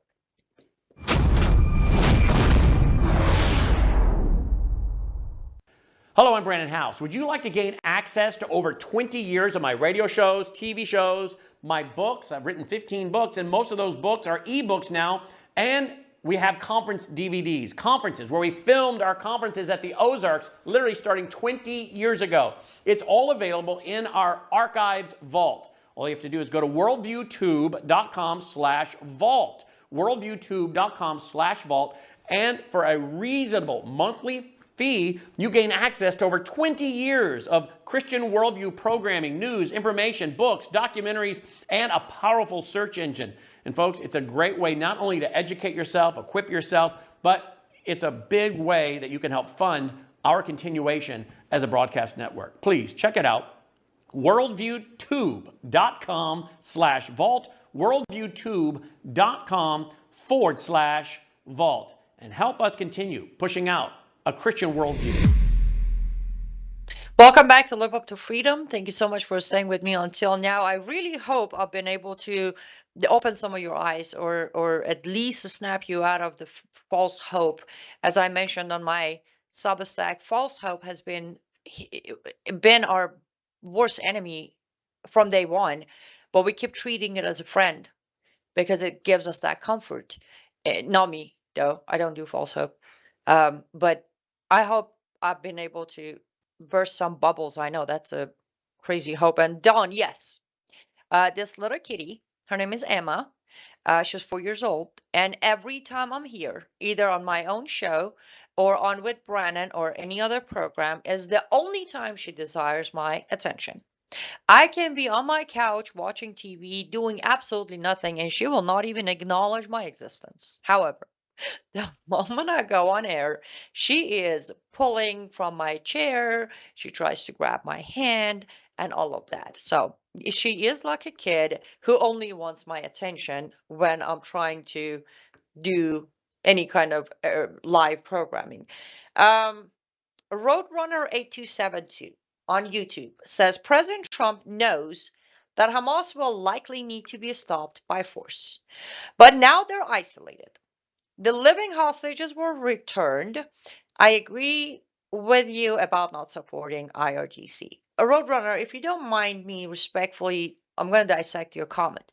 Hello, I'm Brandon House. Would you like to gain access to over 20 years of my radio shows, TV shows, my books? I've written 15 books, and most of those books are ebooks now, and we have conference DVDs, conferences where we filmed our conferences at the Ozarks, literally starting 20 years ago. It's all available in our archived vault. All you have to do is go to worldviewtube.com/vault, worldviewtube.com/vault, and for a reasonable monthly fee, you gain access to over 20 years of Christian worldview programming, news, information, books, documentaries, and a powerful search engine. And folks, it's a great way not only to educate yourself, equip yourself, but it's a big way that you can help fund our continuation as a broadcast network. Please check it out. worldviewtube.com/vault, worldviewtube.com/vault, and help us continue pushing out a Christian worldview. Welcome back to Live Up to Freedom. Thank you so much for staying with me until now. I really hope I've been able to open some of your eyes, or at least snap you out of the false hope. As I mentioned on my Substack, false hope has been our worst enemy from day one, but we keep treating it as a friend because it gives us that comfort. Not me, though. I don't do false hope. But I hope I've been able to burst some bubbles. I know that's a crazy hope. And Dawn, yes, this little kitty, her name is Emma. She's 4 years old. And every time I'm here, either on my own show or On with Brennan or any other program is the only time she desires my attention. I can be on my couch watching TV, doing absolutely nothing, and she will not even acknowledge my existence. However, the moment I go on air, she is pulling from my chair. She tries to grab my hand and all of that. So she is like a kid who only wants my attention when I'm trying to do any kind of live programming. Um, Roadrunner 8272 on YouTube says President Trump knows that Hamas will likely need to be stopped by force, but now they're isolated. The living hostages were returned. I agree with you about not supporting IRGC. A Roadrunner, if you don't mind me respectfully, I'm going to dissect your comment.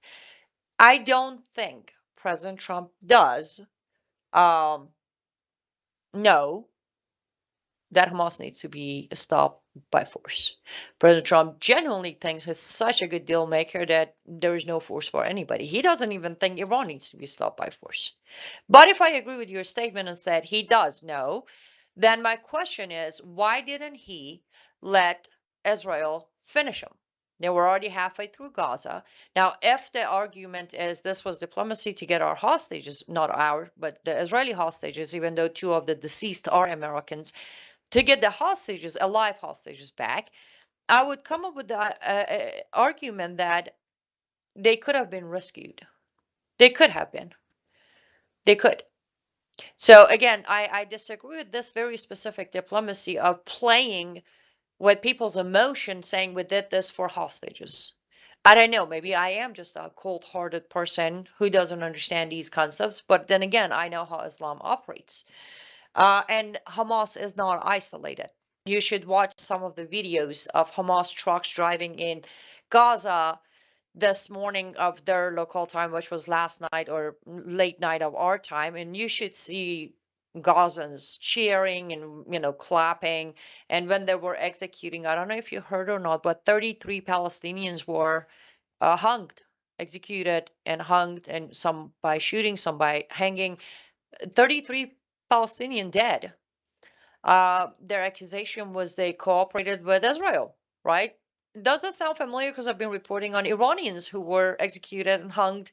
I don't think President Trump does know that Hamas needs to be stopped by force. President Trump genuinely thinks he's such a good deal maker that there is no force for anybody. He doesn't even think Iran needs to be stopped by force. But if I agree with your statement and said he does know, then my question is, why didn't he let Israel finish them? They were already halfway through Gaza. Now, if the argument is this was diplomacy to get our hostages, not our, but the Israeli hostages, even though two of the deceased are Americans, to get the hostages, alive hostages back, I would come up with the argument that they could have been rescued. They could have been. They could. So again, I disagree with this very specific diplomacy of playing with people's emotion, saying we did this for hostages. I don't know, maybe I am just a cold-hearted person who doesn't understand these concepts, but then again, I know how Islam operates. And Hamas is not isolated. You should watch some of the videos of Hamas trucks driving in Gaza this morning of their local time, which was last night or late night of our time, and you should see Gazans cheering and clapping. And when they were executing, I don't know if you heard or not, but 33 Palestinians were hanged, executed and hanged, and some by shooting, some by hanging. 33 Palestinian dead. Their accusation was they cooperated with Israel, right? Does that sound familiar? Because I've been reporting on Iranians who were executed and hanged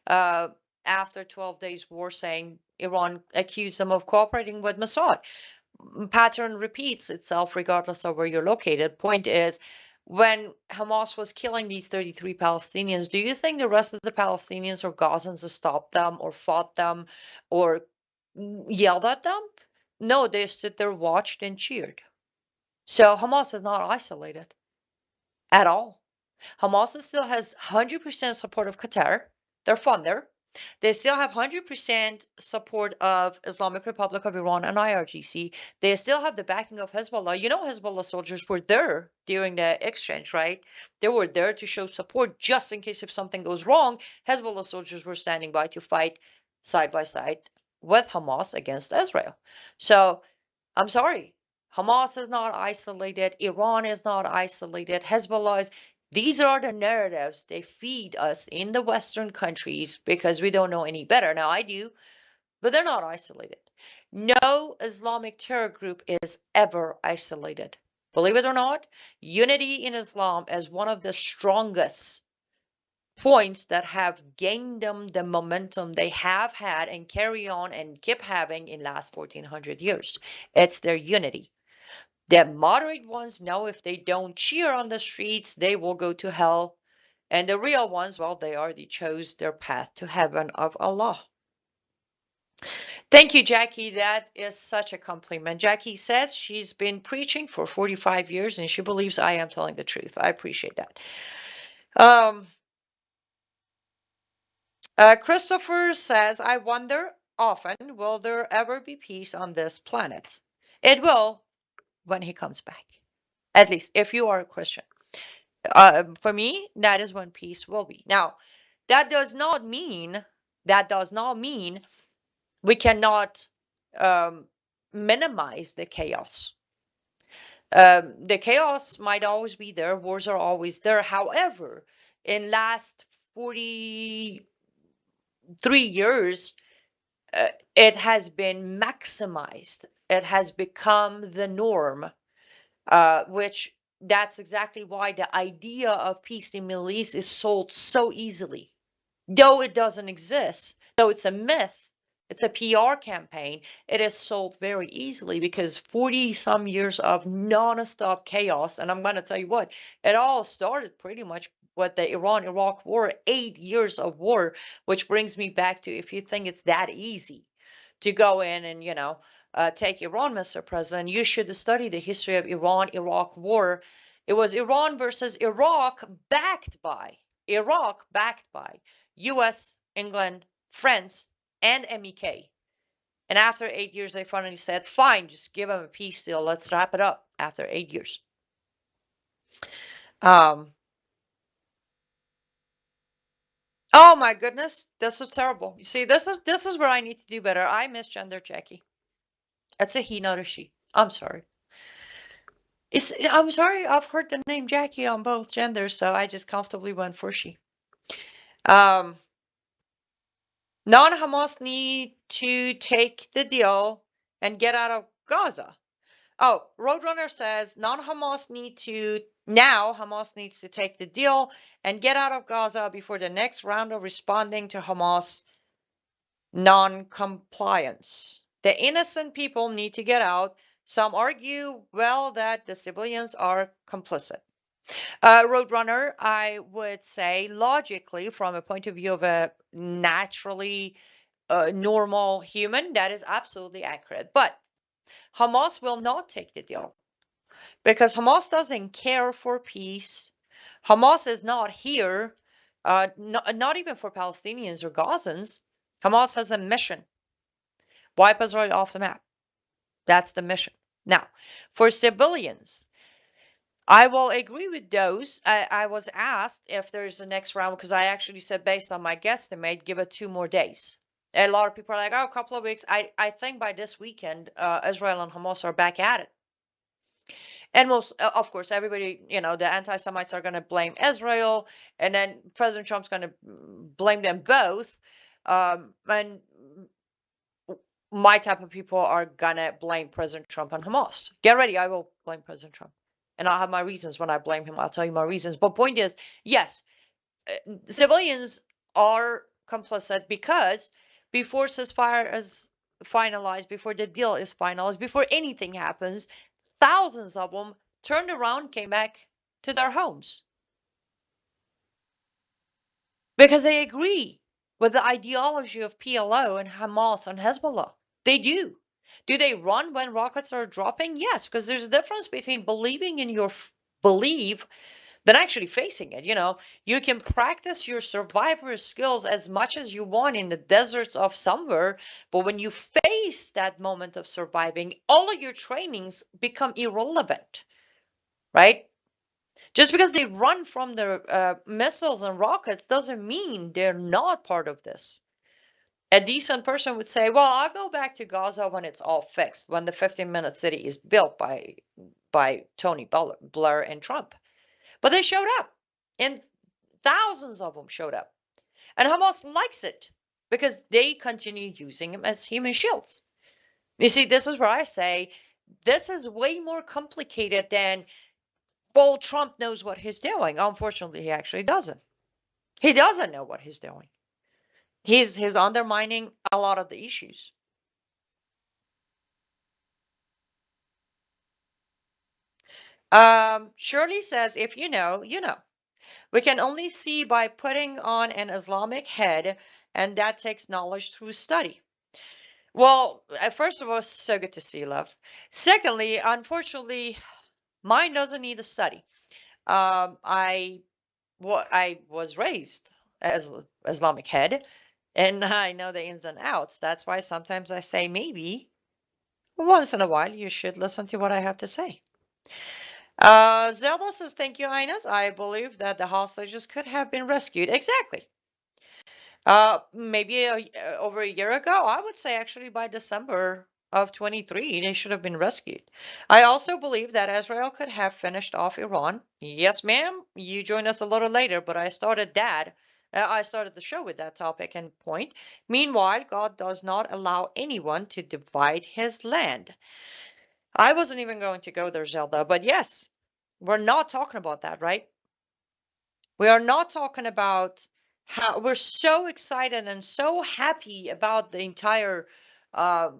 uh, after 12 days war, saying Iran accused them of cooperating with Mossad. Pattern repeats itself regardless of where you're located. Point is, when Hamas was killing these 33 Palestinians, do you think the rest of the Palestinians or Gazans stopped them or fought them or yelled at them? No, they stood there, watched, and cheered. So Hamas is not isolated at all. Hamas still has 100% support of Qatar. They're funder. They still have 100% support of Islamic Republic of Iran and IRGC. They still have the backing of Hezbollah. You know, Hezbollah soldiers were there during the exchange, right? They were there to show support just in case if something goes wrong. Hezbollah soldiers were standing by to fight side by side with Hamas against Israel. So I'm sorry. Hamas is not isolated. Iran is not isolated. Hezbollah is. These are the narratives they feed us in the Western countries because we don't know any better. Now, I do, but they're not isolated. No Islamic terror group is ever isolated. Believe it or not, unity in Islam is one of the strongest points that have gained them the momentum they have had and carry on and keep having in last 1400 years. It's their unity. The moderate ones know if they don't cheer on the streets, they will go to hell. And the real ones, well, they already chose their path to heaven of Allah. Thank you, Jackie. That is such a compliment. Jackie says she's been preaching for 45 years and she believes I am telling the truth. I appreciate that. Christopher says, I wonder often, will there ever be peace on this planet? It will when he comes back. At least if you are a Christian. For me, that is when peace will be. Now, that does not mean we cannot minimize the chaos. The chaos might always be there. Wars are always there. However, in last 43 years, it has been maximized. It has become the norm, which that's exactly why the idea of peace in the Middle East is sold so easily. Though it doesn't exist, though it's a myth, it's a PR campaign, it is sold very easily because 40 some years of non-stop chaos. And I'm going to tell you what, it all started pretty much with the Iran-Iraq war, 8 years of war, which brings me back to, if you think it's that easy to go in and, take Iran, Mr. President, you should study the history of Iran-Iraq war. It was Iran versus Iraq backed by US, England, France, and MEK. And after 8 years, they finally said, fine, just give them a peace deal. Let's wrap it up after 8 years. Oh my goodness, this is terrible. You see, this is where I need to do better. I misgender Jackie. It's a he, not a she. I'm sorry. I'm sorry, I've heard the name Jackie on both genders, so I just comfortably went for she. Non-Hamas need to take the deal and get out of Gaza. Oh, Roadrunner says Hamas needs to take the deal and get out of Gaza before the next round of responding to Hamas non-compliance. The innocent people need to get out. Some argue, well, that the civilians are complicit. Roadrunner, I would say logically, from a point of view of a naturally normal human, that is absolutely accurate. But Hamas will not take the deal because Hamas doesn't care for peace. Hamas is not here, not even for Palestinians or Gazans. Hamas has a mission: wipe Israel off the map. That's the mission. Now, for civilians, I will agree with those. I was asked if there's a next round because I actually said, based on my guesstimate, give it 2 more days. A lot of people are like, oh, a couple of weeks. I think by this weekend, Israel and Hamas are back at it. And most, of course, everybody, the anti-Semites are going to blame Israel, and then President Trump's going to blame them both. And my type of people are going to blame President Trump and Hamas. Get ready, I will blame President Trump. And I'll have my reasons when I blame him. I'll tell you my reasons. But point is, yes, civilians are complicit because before ceasefire is finalized, before the deal is finalized, before anything happens, thousands of them turned around, came back to their homes because they agree with the ideology of PLO and Hamas and Hezbollah. They do. Do they run when rockets are dropping? Yes, because there's a difference between believing in your belief than actually facing it. You can practice your survivor skills as much as you want in the deserts of somewhere, but when you face that moment of surviving, all of your trainings become irrelevant, right? Just because they run from the missiles and rockets doesn't mean they're not part of this. A decent person would say, well, I'll go back to Gaza when it's all fixed, when the 15-minute city is built by Tony Blair and Trump. But they showed up, and thousands of them showed up. And Hamas likes it because they continue using them as human shields. You see, this is where I say this is way more complicated than, well, Trump knows what he's doing. Unfortunately, he actually doesn't. He doesn't know what he's doing. He's undermining a lot of the issues. Shirley says, if you know, you know. We can only see by putting on an Islamic head, and that takes knowledge through study. Well, first of all, it's so good to see, love. Secondly, unfortunately, mine doesn't need a study. I was raised as Islamic head, and I know the ins and outs. That's why sometimes I say maybe once in a while you should listen to what I have to say. Zelda says, thank you, Ines. I believe that the hostages could have been rescued. Exactly. Maybe over a year ago, I would say actually by December of 23, they should have been rescued. I also believe that Israel could have finished off Iran. Yes, ma'am. You joined us a little later, but I started that I started the show with that topic and point. Meanwhile, God does not allow anyone to divide his land. I wasn't even going to go there, Zelda, but yes, we're not talking about that, right? We are not talking about how we're so excited and so happy about the entire uh,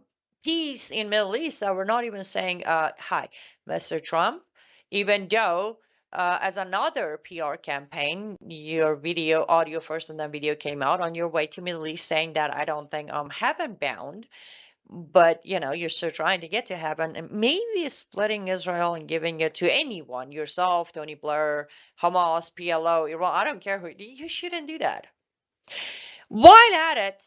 peace in Middle East that we're not even saying, hi, Mr. Trump, even though as another PR campaign, your video, audio first and then video came out on your way to Middle East saying that I don't think I'm heaven bound, but you're still trying to get to heaven, and maybe splitting Israel and giving it to anyone, yourself, Tony Blair, Hamas, PLO, Iran, I don't care who. You shouldn't do that. While at it,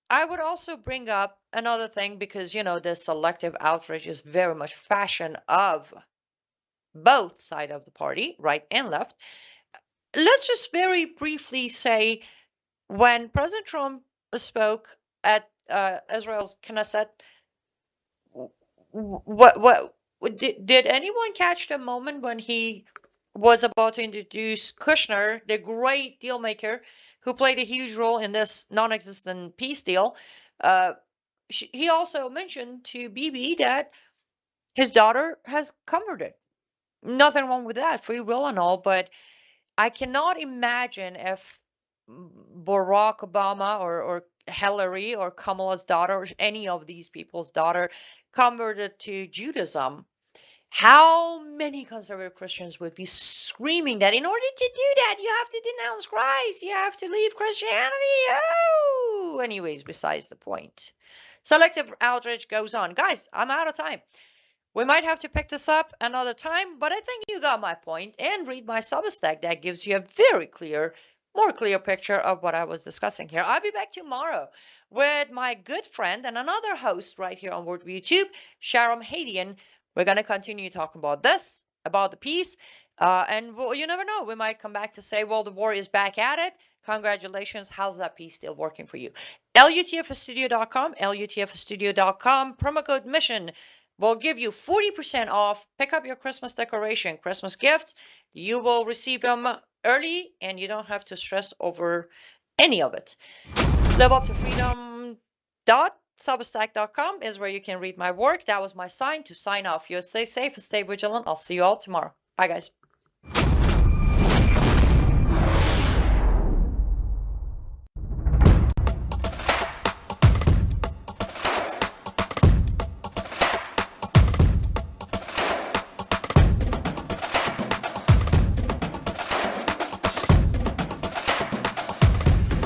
I would also bring up another thing, because the selective outrage is very much fashion of both side of the party, right and left. Let's just very briefly say, when President Trump spoke at Israel's Knesset, what did anyone catch the moment when he was about to introduce Kushner, the great deal maker who played a huge role in this non-existent peace deal? He also mentioned to Bibi that his daughter has converted. Nothing wrong with that, free will and all, but I cannot imagine if Barack Obama or Hillary or Kamala's daughter or any of these people's daughter converted to Judaism, how many conservative Christians would be screaming that in order to do that, you have to denounce Christ, you have to leave Christianity. Oh, anyways, besides the point. Selective outrage goes on. Guys, I'm out of time. We might have to pick this up another time, but I think you got my point. And read my Substack. That gives you a very more clear picture of what I was discussing here. I'll be back tomorrow with my good friend and another host right here on Worldview YouTube, Sharon Hadian. We're going to continue talking about this, about the peace. And you never know. We might come back to say, well, the war is back at it. Congratulations. How's that peace still working for you? LUTFstudio.com, LUTFstudio.com, promo code MISSION. We'll give you 40% off. Pick up your Christmas decoration, Christmas gifts. You will receive them early, and you don't have to stress over any of it. LiveUpToFreedom.substack.com is where you can read my work. That was my sign to sign off. You stay safe and stay vigilant. I'll see you all tomorrow. Bye, guys.